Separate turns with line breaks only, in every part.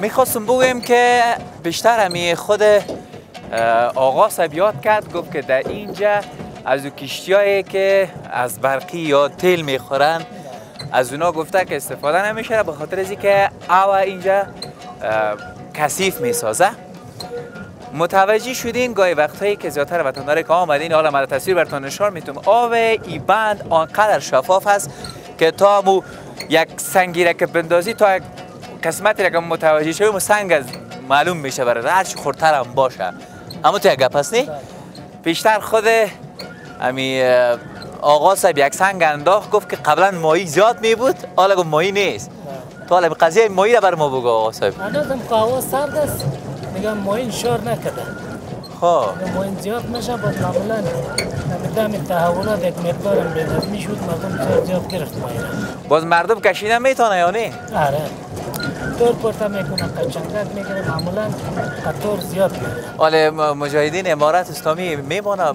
میخواستم بگویم که بیشتر همی خود آقا صاحب یاد کرد، گفت که در اینجا از او کشتیایی که از برقی یا تیل میخورن از اونا گفته که استفاده نمیشه، به خاطر از اینکه هوا اینجا کثیف میسازه. متوجه شدین گاهی وقتایی که زیادتر وطنداری که آمدین، حالا من تصویر براتون نشان میتونم، آب این بند آنقدر شفاف است که تا مو یک سنگی را که بندازی تا یک قسمتی را که متوجه شویم سنگ از معلوم میشه، برای هرچی خورتر هم باشه. اما تو یک گپ هست نی؟ بیشتر خود امی آقا صاحب یک سنگ انداخت، گفت که قبلا ماهی زیاد می بود، حالا گفت ماهی نیست. تو حالا قضیه ماهی را بر ما بگو آقا صاحب.
هنوزم که هوا سرد است، میگم ماهی انشار نکده.
خب
ماهی زیاد نشه، باید معمولا نمیدم تحولات یک مقدارم بینظمی شد، مردم زیاد گرفت ماهی را.
باز مردم کشیدن میتونه یا نه؟
آره. دور پرتا میکنه، قچنگک میگیره، معمولا قطور زیاد میگیره.
حالا مجاهدین امارت اسلامی میمونه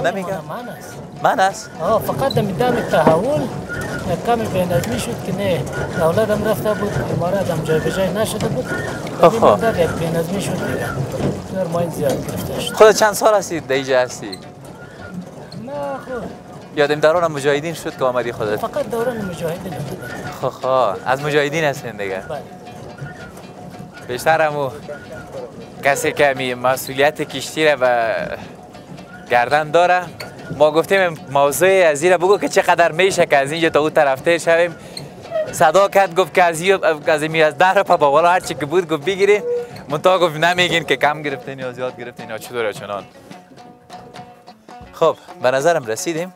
نمیگه؟
من است.
من است؟
فقط دم تحول کمی بینظمی شد که نه دولت هم رفته بود، امارت هم جای به جای نشده بود. این مدت یک بینظمی شد دیگه. دور ماهی زیاد گرفته شد.
خود چند سال هستید دیجا هستی؟
نه خود.
یادم دوران مجاهدین شد که آمدی خودت؟
فقط دوران مجاهدین بود.
خب از مجاهدین هستین دیگه؟
بله.
بیشتر همو کسی که می مسئولیت کشتی را به گردن داره. ما گفتیم موضوع از این را بگو که چقدر میشه که از اینجا تا اون طرف تیر شویم. صدا کرد گفت که از این از 10 روپیه با والا هر چی که بود گفت بگیرین. منتها گفت نمیگین که کم گرفتین یا زیاد گرفتین یا چطور یا چنان. خب به نظرم رسیدیم.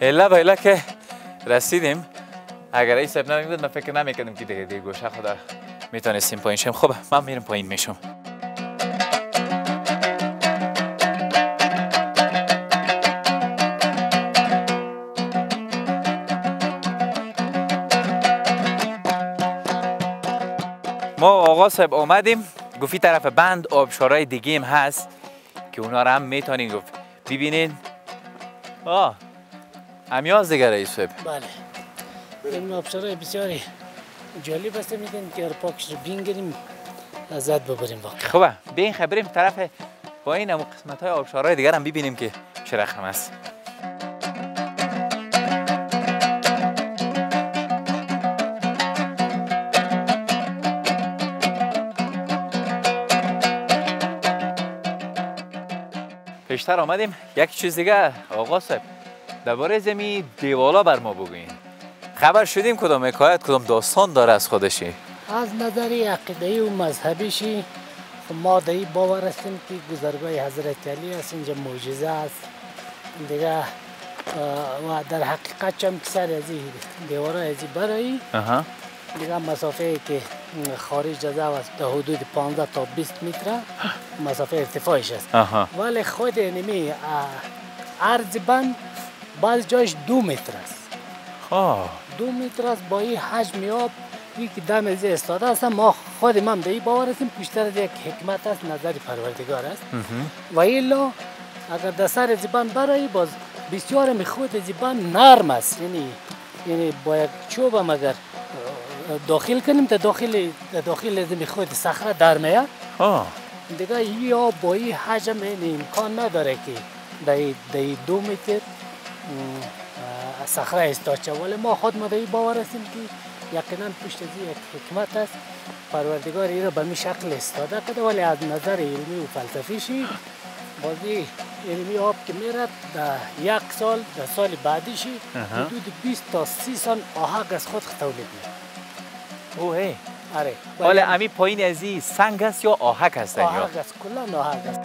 الا به الا که رسیدیم. اگر این سب نمی بود من فکر نمیکردم که دیگه گوشه خدا میتونستیم پایین شم. خب من میرم پایین میشم. ما آقا صاحب آمدیم، گفتی طرف بند آبشارهای دیگه هم هست که اونا رو هم میتونین گفت ببینین. همیاز دیگه رئیس صاحب.
بله. این آبشارهای بسیاری جالب است، میگن که پاکش رو بینگریم لذت ببریم واقعا.
خوبه بین خبریم طرف با این هم قسمت های آبشارهای دیگر هم ببینیم که چه رقم است. پیشتر آمدیم یک چیز دیگه آقا صاحب درباره زمین دیوالا بر ما بگوین. خبر شدیم کدام حکایت کدام داستان داره از خودشی؟
از نظری عقیده‌ای و مذهبیشی ما در این باور هستیم که گذرگاه حضرت علی است، اینجا معجزه است دیگه. و در حقیقت چم سر از این دیوارای از این برایی دیگه مسافه که خارج جزا است در حدود 15 تا 20 متر مسافه ارتفاعش است. ولی خود نمی عرض بند بعض جایش 2 متر است. 2 متر است با این حجم آب که دم از استاده است. ما خود من به این باور هستیم بیشتر از یک حکمت است، نظر پروردگار است. و الا اگر در سر زبان برایی باز بسیار میخود زبان نرم است، یعنی با یک چوب هم اگر داخل کنیم در داخل از میخود صخره در میاد دیگه. این آب با این حجم امکان نداره که در 2 متر صخره استاچه. ولی ما خود ما در این باور هستیم که یقینا پشت از یک حکمت است، پروردگار این را به می شکل استاده کرده. ولی از نظر علمی و فلسفیشی بازی علمی آب که میرد در یک سال در سال بعدیشی حدود 20 تا 30 سال آهک از خود تولید می‌کنه.
اوه
آره.
ولی امی پایین از این سنگ است یا آهک است؟
آهک است، کلا آهک است.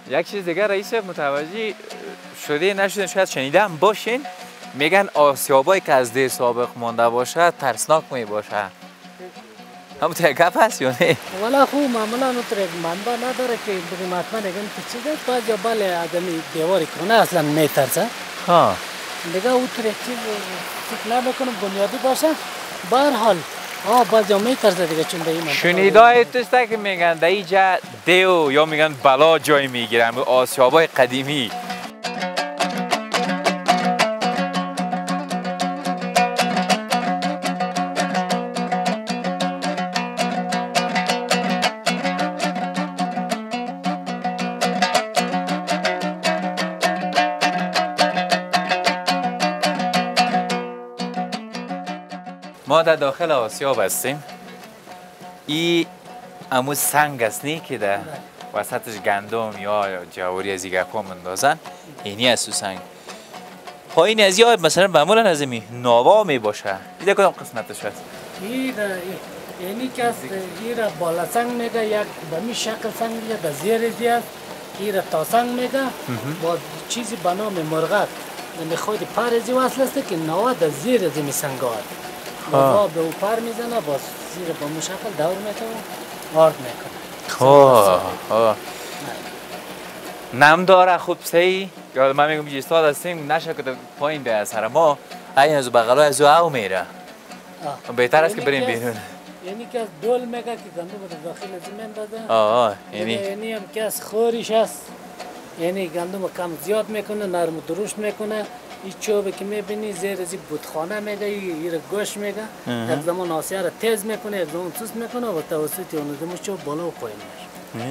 یک چیز دیگه رئیس متوجه شده نشدن شاید شنیده هم باشین، میگن آسیابایی که از دیر سابق مانده باشه ترسناک می باشه. هم تو گپ هست یا نه؟
والا خوب معمولا اون یک منبع نداره که بگیم حتما نگم که چیز است. بعضی بله آدمی دیواری کنه اصلا میترسه.
ها
دیگه اون یک چیز فکر نمیکنم بنیادی باشه. به هر حال بعضی میترسه دیگه چون به این منطقه
شنیدای توست که میگن در اینجا دیو یا میگن بلا جای میگیرن آسیابای قدیمی. ما در داخل آسیاب هستیم. این امو سنگ است نی که در وسطش گندم یا جواری از این گپا مندازن. اینی از تو سنگ. پایین از این مثلا معمولا از این ناوا می باشه. دیگه کدام قسمتش هست؟
اینی که است این را بالا سنگ میگه یک به می شکل سنگ میگه به زیر است. این را تا سنگ میگه با چیزی به نام مرغک. یعنی خود پر ازی وصل است که نوا در زیر از این سنگ هست. نوا به او پر میزنه با زیر با مشکل دور میکنه آرد میکنه.
نم داره خوب سی یا من میگم ایستاد هستیم نشه که پایین به سر ما این از بغلای از او میره. بهتر است که بریم بیرون.
یعنی که از دول میگه که گندم داخل زمین داده. یعنی هم که از خوریش است. یعنی گندم کم زیاد میکنه نرم و درشت میکنه. این چوبه که میبینی زیر از این بودخانه میگه این گوش میگه یک زمان آسیه را تیز میکنه یک زمان سوست میکنه و توسط اون زمان چوب بالا و پایین میشه.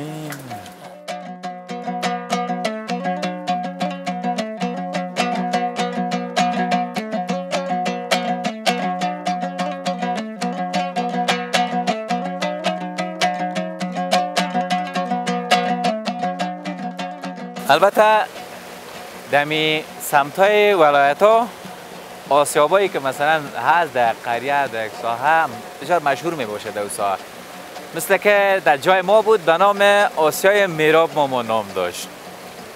البته دمی سمتای ولایت ها آسیابایی که مثلا هست در قریه در یک ساحه بسیار مشهور می باشه در ساحه مثل که در جای ما بود به نام آسیای میراب ماما نام داشت.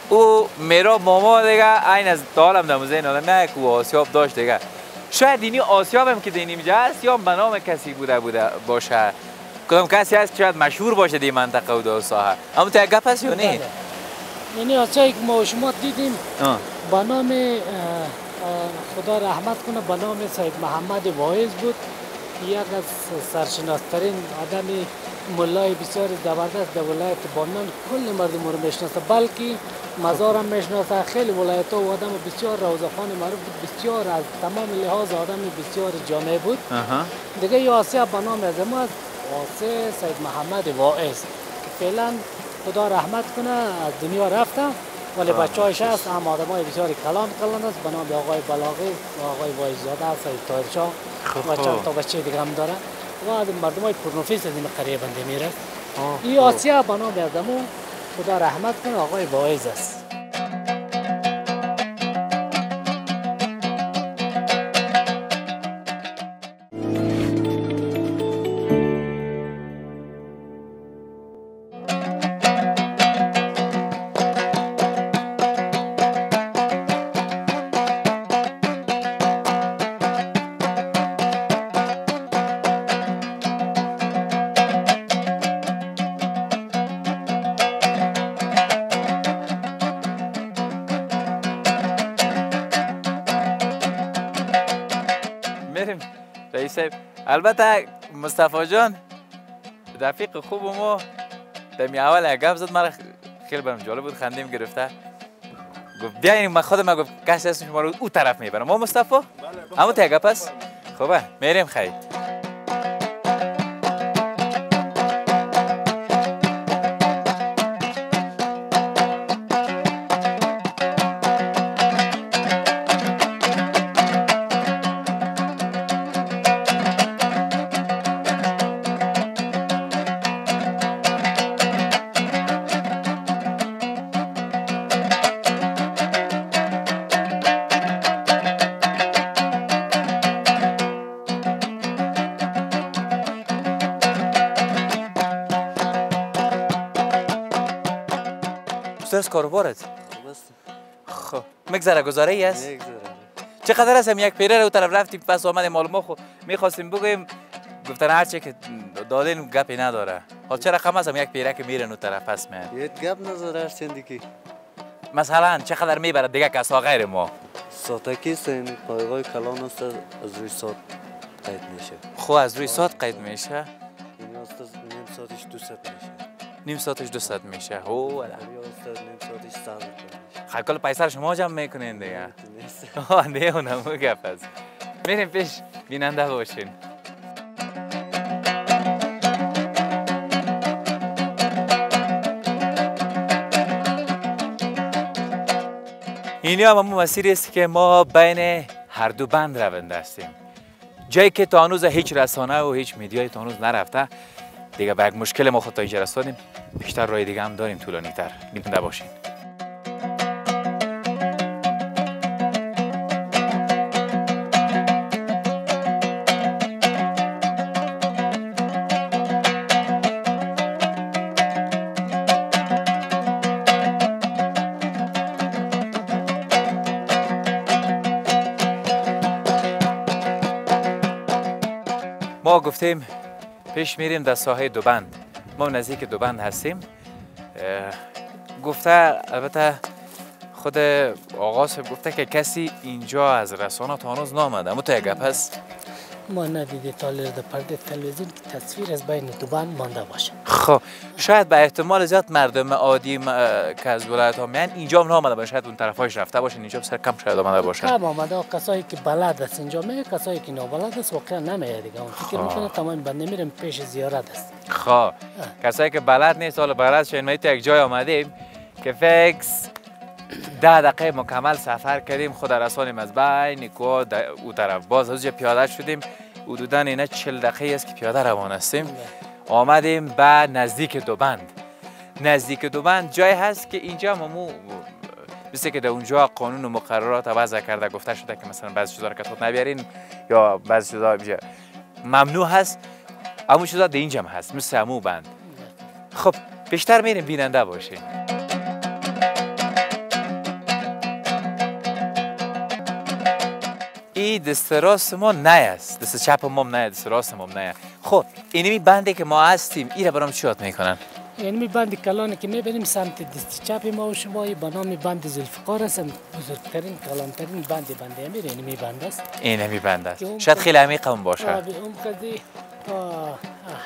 او میراب ماما دیگه این از دالم در موزه نادم که او آسیاب داشت دیگه. شاید اینی آسیاب هم که دینیم جا هست یا به نام کسی بوده باشه کدام کسی هست شاید مشهور باشه دی منطقه و در ساحه. اما تو یک گپ هست یا نه؟
یعنی آسیایی که ما شما دیدیم به نام خدا رحمت کنه به نام سید محمد واعظ بود. یک از سرشناسترین آدمی ملای بسیار زبردست در ولایت بامیان کل مردم رو میشناسه بلکه مزار هم میشناسه. خیلی ولایت ها و آدم بسیار روزخوان معروف بود بسیار از تمام لحاظ آدم بسیار جامع بود. دیگه این آسیا به نام از ما آسیا سید محمد واعظ فعلا خدا رحمت کنه از دنیا رفته ولی بچه‌هاش هست هم آدمای بسیار کلان است به نام آقای بلاغی و آقای وایزاده سید طاهرشاه و چند تا بچه دیگه هم داره و از مردمای پرنفوذ از این قریه بنده میره. این آسیا به نام آدمو خدا رحمت کنه آقای واعظ است.
رئیس البته مصطفی جان رفیق خوب ما دمی اول گپ زد مرا خیلی برام جالب بود خندیم گرفته گفت بیاین من خودم گفت کسی هست شما رو اون طرف میبرم ما مصطفی اما تا گپ است خوبه میریم خیر. درست کاروبارت؟
خوب است.
خب مگذره گزاره ای است؟ چقدر است هم یک پیره رو طرف رفتیم پس آمدیم مال ما خو میخواستیم بگویم گفتن هرچی که دادین گپی نداره. حالا چه رقم هستم یک پیرک میرن اون طرف پس میاد.
یه گپ نظر که
مثلا چقدر میبره دیگه کسا غیر ما؟
ساعتکی سین پایگاه کلان است از روی ساعت قید میشه.
خب از روی ساعت قید میشه؟
این است نیم ساعتش 200 میشه.
نیم ساعتش 200 میشه. او والا.
یا است نیم ساعتش 100 میشه.
خب کل پیسه شما جمع میکنین دیگه. آه نه اونم گپ است. میریم پیش بیننده باشین. اینی هم همون مسیری است که ما بین هر دو بند رونده هستیم. جایی که تا هنوز هیچ رسانه و هیچ میدیایی تا هنوز نرفته دیگه به یک مشکل ما خود تا اینجا رسیدیم. بیشتر راه دیگه هم داریم طولانی تر. بیننده باشین. ما گفتیم پیش میریم در ساحه دوبند. ما نزدیک دوبند هستیم. گفته البته خود آقا صاحب گفته که کسی اینجا از رسانه تا هنوز نامده. اما تو یک گپ هست؟
ما ندیده تا در پرده تلویزیون که تصویر از بین دوبند مانده باشه.
خب شاید به احتمال زیاد مردم عادی که از ولایت ها میان اینجا هم نامده باشه. شاید اون طرفایش رفته باشن اینجا بسیار کم شاید آمده باشه.
کم آمده کسایی که بلد است اینجا میاد، کسایی که نابلد است واقعا نمیاد دیگه. اون فکر میکنه تمام بنده میرم پیش زیارت است.
خب کسایی که بلد نیست حالا بلد شین ما یک جای آمدیم که فکس 10 دقیقه مکمل سفر کردیم خود رسانیم از بین کو او طرف باز از پیاده شدیم. حدوداً اینا 40 دقیقه است که پیاده روان هستیم. آمدیم به نزدیک دوبند. نزدیک دوبند جای هست که اینجا ممو مثل که در اونجا قانون و مقررات وضع کرده گفته شده که مثلا بعضی چیزا رو که خود نبیارین یا بعضی چیزا ممنوع هست. اما چیزا در اینجا هم هست مثل همو بند. خب بیشتر میریم بیننده باشین. این دست راست ما نه است، دست چپ ما نه، دست راست ما نه. خب اینمی بندی که ما هستیم ایره برام چی یاد میکنن؟
یعنی بند کلانی که میبریم سمت دست چپ ما و شما به نام بند ذوالفقار است. بزرگترین کلانترین بند امیر اینمی بند است.
اینمی بند است. شاید خیلی عمیق هم باشه.
اون قضیه تا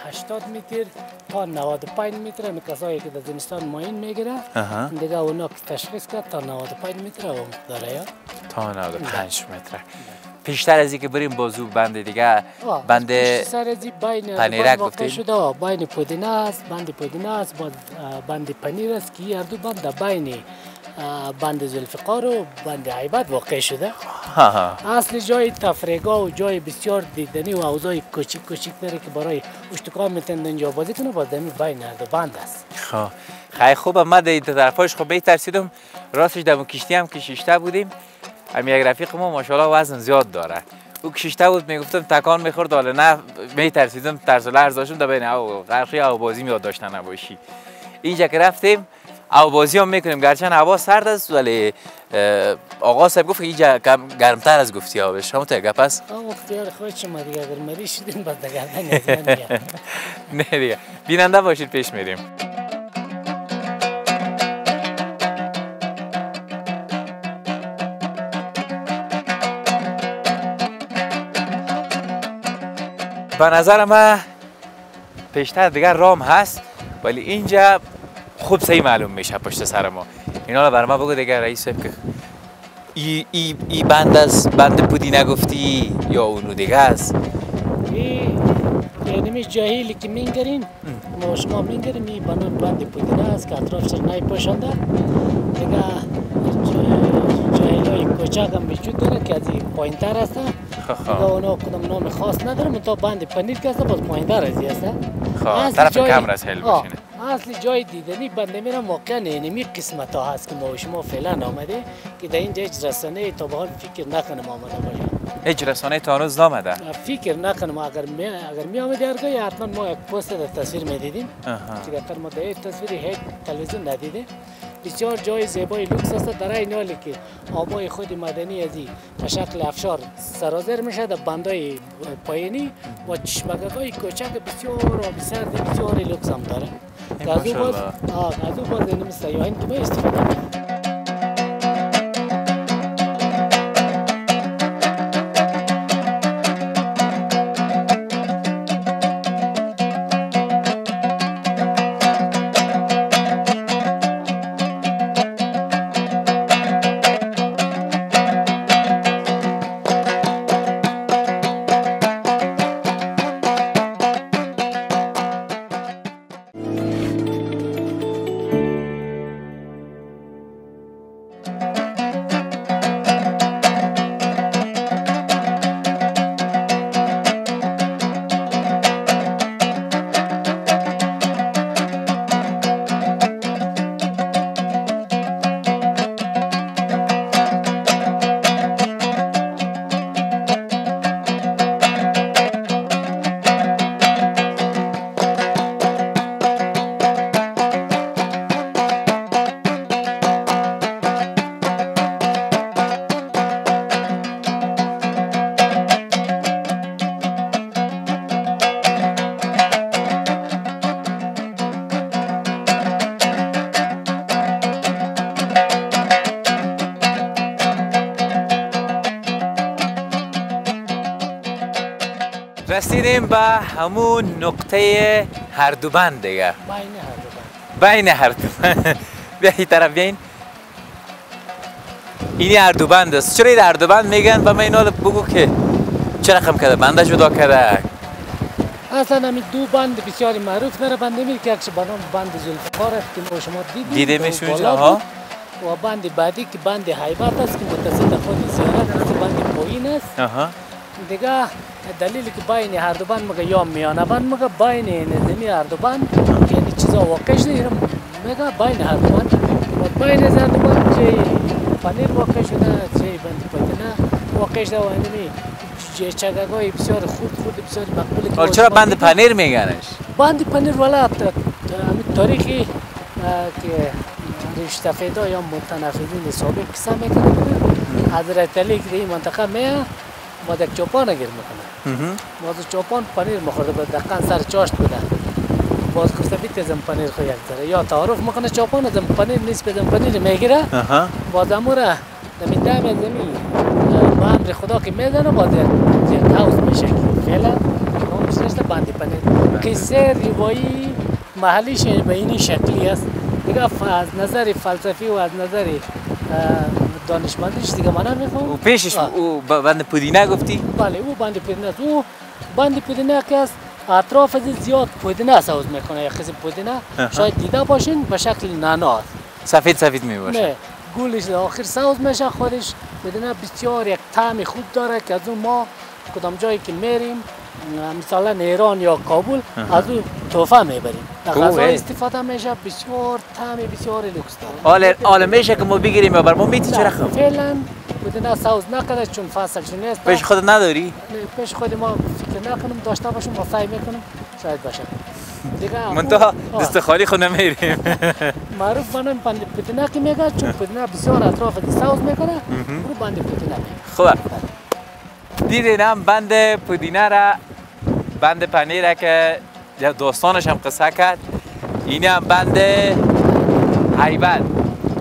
80 متر تا 95 متر هم کسایی که در زمستان ماین میگیره دیگه اونا که تشخیص کرد تا 95 متر هم داره یا
تا 95 متر. پیشتر از اینکه بریم بازو بند دیگه بند پنیرک گفتیم
شده بین پودینه است. بند پودینه است بند پنیر است که هر دو بند بین بند ذوالفقار و بند عیبت واقع شده. اصل جای تفریحگاه و جای بسیار دیدنی و حوضای کوچیک کوچیک داره که برای اشتکار میتونن اینجا بازی کنه. باز دمی بین هر دو بند است.
خیلی خوب. ما در این طرفاش خب بهتر رسیدم. راستش در کشتی هم که شیشته بودیم. هم یک رفیق ما ماشاءالله وزن زیاد داره. او کشیشته بود میگفتم تکان میخورد حالا نه میترسیدم ترس و لرز داشتم در بین او غرقی او بازی میاد داشتن نباشی. اینجا که رفتیم او بازی هم میکنیم گرچه هوا سرد است ولی آقا صاحب گفت اینجا گرمتر از گفتی ها بشه. همون تو گپ است؟
اختیار خود شما دیگه اگر مری شدین بعد گردن از من میاد.
نه دیگه بیننده باشید پیش میریم. به نظر من پیشتر دیگر رام هست ولی اینجا خوب صحیح معلوم میشه پشت سر ما. اینا رو بر ما بگو دیگه رئیس صاحب که ای بند است بند پودی نگفتی یا اونو دیگه است؟
یعنی جاهیلی که میگرین ما شما میگریم این بند پودینه است که اطراف سر نای پوشانده دیگه جاهیلای کوچک هم وجود داره که از این پایین‌تر هست. دیگه اونا کدام نام خاص نداره منتها بند پنیر که هست باز پایین‌تر از این هست.
طرف کم رس هل بشینه.
اصلی جای دیدنی بنده میرم واقعا اینمی قسمت ها هست که ما و شما فعلا آمده که در اینجا هیچ رسانه تا به حال فکر نکنم آمده باشه.
هیچ رسانه تا هنوز نامده؟
فکر نکنم. اگر می آمده هرگاهی حتما ما یک پست در تصویر میدیدیم که در ما در تصویر هیچ تلویزیون ندیده بسیار جای زیبای لوکس است. در این حالی که آبای خود مدنی ازی به شکل افشار سرازیر میشه در بندای پایینی و چشمکه‌های کوچک بسیار آبی سرد بسیار لوکس هم داره. از او باز این سیاحین که ما استفاده می‌کنیم.
رسیدیم به همون نقطه هردوبند دیگه. بین هردوبند. بیا این طرف بیاین. اینی هردوبند است. چرا این هردوبند میگن؟ به من اینا بگو که چه رقم کرده؟ بنده جدا کرده؟
اصلا همین دو بند بسیار معروف داره. بند میگه که به نام بند زلفقار است که شما
دیده میشون ها.
و بند بعدی که بند هیبت است که متصل خود زیارت است، بند پایین است. دیگه دلیلی که بین هر دو بند مگه یا میانه بند مگه بین نظامی هر دو بند یعنی چیزا واقعش نیست مگه بین هر دو بند و بین هر دو بند چه پنیر واقع شده چه بند پتنه واقع شده و اینمی چگاگای بسیار خود بسیار مقبول.
چرا بند پنیر میگنش؟
بند پنیر والا تاریخی که رشتفیدا یا متنفذین سابق قصه میکنه حضرت علی که این منطقه میه ما یک چوپان گیر میکنه. ما از چوپان پنیر مخورده بود دقیقا سر چاشت بوده. باز گفته بیت زم پنیر خو یک ذره یا تعارف میکنه چوپان زم پنیر نیست به زم پنیر میگیره. باز اموره نمی دم زمین با امر خدا که میزنه باز یک هاوس میشه فعلا اون میشه بندی پنیر. قصه روایی محلیش به این شکلی است. دیگه از نظر فلسفی و از نظر دانشمندیش دیگه من نمیفهمم.
و پیشش او بند پودینه گفتی؟
بله او بند پودینه است. او بند پودینه که است اطراف از زیاد پودینه ساز میکنه. یک قسم پودینه شاید دیده باشین به شکل نانا
سفید میباشه.
نه گلش آخر ساز میشه خودش پودینه بسیار یک طعم خوب داره که از اون ما کدام جایی که میریم مثلا ایران یا کابل از اون تحفه میبریم. غذا استفاده میشه بسیار طعم بسیار لوکس داره.
حالا میشه که ما بگیریم یا بر ما میتی چه رقم؟
فعلا بدون ساز نکنه چون فصل چون نیست.
پیش خود نداری؟
نه پیش خود ما فکر نکنیم داشته باشیم ما سعی میکنیم شاید باشه. دیگه
منتها دست خالی خود نمیریم.
معروف بنام بند پودینه که میگه چون پودینه بسیار اطراف ساز میکنه رو بند پودینه میگه.
خوب. دیدینم بند پودینه را بند پنیر که دوستانش هم قصه کرد. این هم بند هیبت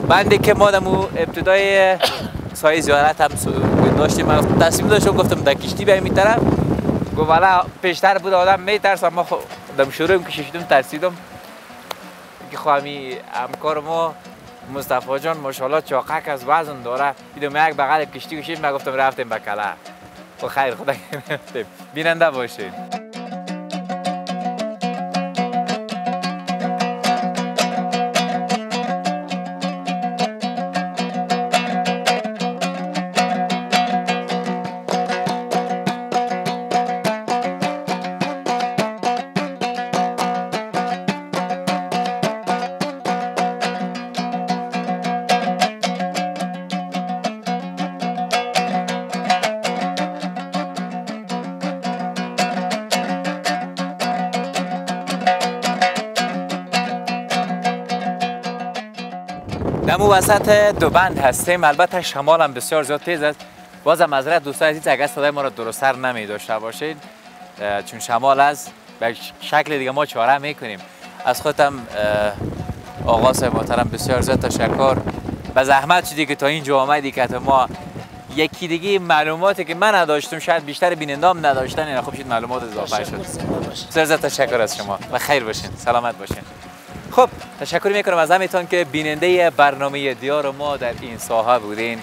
بندی که ما دمو ابتدای سایه زیارت هم داشتیم. تصمیم داشتم گفتم در کشتی بیایم این طرف گفت والا پیشتر بود آدم میترسم. ما دم شروع کشیدم ترسیدم که خواهمی همکار ما مصطفی جان ماشاءالله چاقک از وزن داره. دیدم یک بغل کشتی کشید ما گفتم رفتیم به کله و خیر خدا کنه بیننده باشید. نمو وسط دو بند هستیم. البته شمال هم بسیار زیاد تیز است. بازم معذرت دوستان عزیز اگر صدای ما را درست‌تر نمی داشته باشید، چون شمال است به شکل دیگه ما چاره میکنیم. از خودم آقا صاحب محترم بسیار زیاد تشکر. به زحمت شدی که تا اینجا آمدی که ما یکی دیگه معلوماتی که من نداشتم شاید بیشتر بینندام نداشتن، اینا خوب شد معلومات اضافه شد. بسیار زیاد تشکر از شما و خیر باشین، سلامت باشین. خب تشکر میکنم از همتون که بیننده برنامه دیار ما در این ساحه بودین.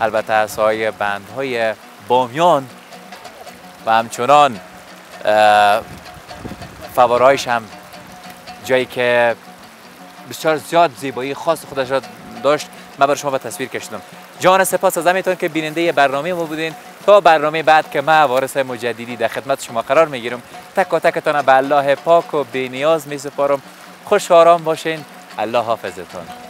البته از ساحه بندهای بامیان و همچنان فوارهایش هم جایی که بسیار زیاد زیبایی خاص خودش را داشت، من برای شما به تصویر کشیدم. جان سپاس از همتون که بیننده برنامه ما بودین. تا برنامه بعد که من وارث مجددی در خدمت شما قرار میگیرم، تک و تکتان به الله پاک و بی نیاز می سپارم. خوش و آرام باشین. الله حافظتون.